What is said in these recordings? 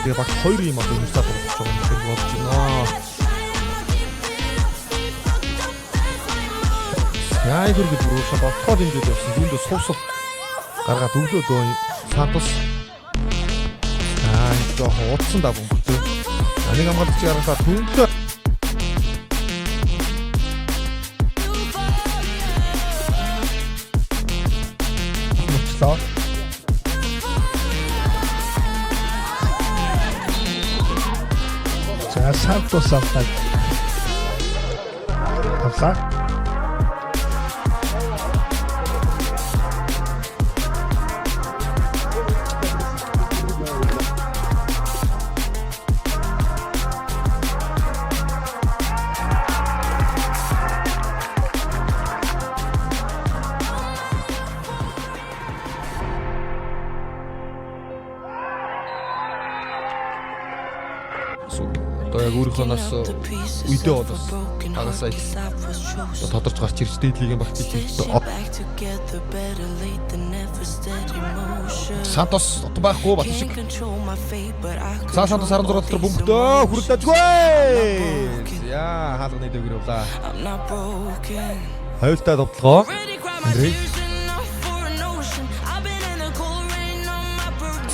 Тэгээ баг 2 юм одоо юусаад болж байгаа юм шиг болж байна. Яа гэр гэж бүрөөсө ботхол ингэж явсан. Дүндээ суусал гаргаад өглөө дөө Сантос. Жоо хуудсан даа бөмбөртэй. Нэг хамгаалагч гаргасаа түнтэй. Мөчлөө. Сантос авдаг. Авсаа. Одоо яг өөрийнхөө нас үедээ болоос агасаа тодорч гарч ирж дээдлийг багт хийхдээ Сантос одоо байхгүй бат шиг. Сантос 16 дотор бөмбөгдөө хүрэлдэжгүй. Яа хаалганы дээгүүр явлаа. Хавилтаа тоглоо. Андрей.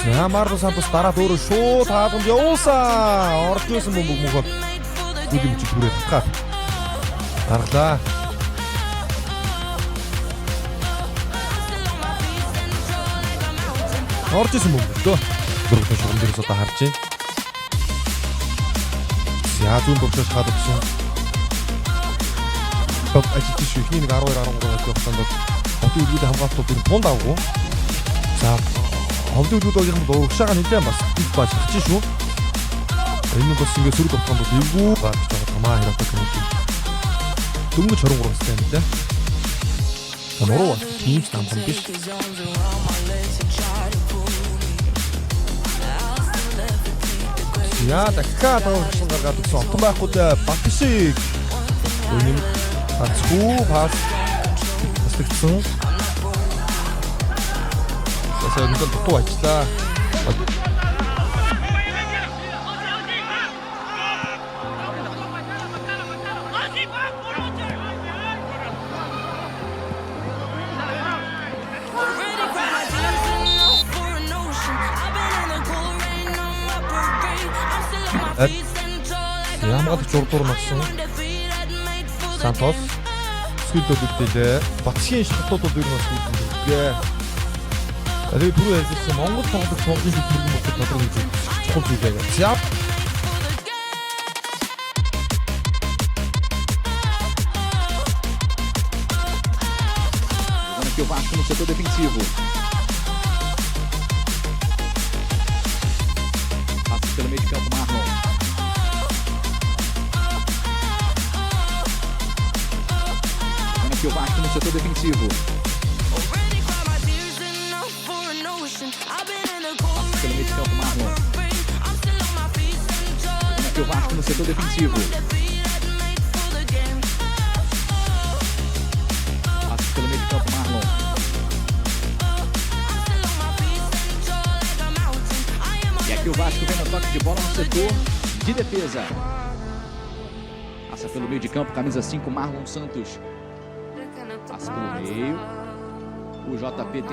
Ямарно Сантос дараа дөөрөө шууд хаалганд явуулсан. Орж ирсэн бөмбөг мөхөд. Гүлэмж бүрээ татгаад гаргалаа. Орж ирсэн бөмбөг. Дөрөвдөө шугам дээрээс одоо харж байна. Яазын бөмбөг хадагсан. Бод ажиж шүхний 12-13 явахтанд одоо үлгүүд хамгаалтууд энэ тунд авгүй. За ховдуулуудын урагшаага нэлээд бас их бааж хачиж шүү. Энэ бас ингээд сөрөг тоглоомд эвгүй бааж байгаа тамаа хэрэг гэнэ. Дөнгөж 23 настай юм дээ. Тамаруу тийм тамхан биш. Яа дахиад авсан гаргаад өгсөн отон байхгүй дээ. Батшиг. Өнөм ацхуу хаас хэсэгцэн. Сая нэг тутуу ажиллаа. Ямагт зурдуур нассан Сантос скүлдөлтэй батшийн шатуудад юу нас үүсгэв. Тэгээд түрүү ярьсан Монгол тоглох цонхны төлөв мөчөд тодорхой чухал зүйл байгаа. За. Aqui o Vasco no setor defensivo. Passa pelo meio de campo, Marlon. Aqui o Vasco no setor defensivo. Pelo meio de campo, Marlon. Aqui o Vasco no setor defensivo. Passa pelo meio de campo, Marlon. E aqui o Vasco vem no toque de bola no setor de defesa. Passa pelo meio de campo, camisa 5, Marlon Santos. Passa pelo meio. O JP tenta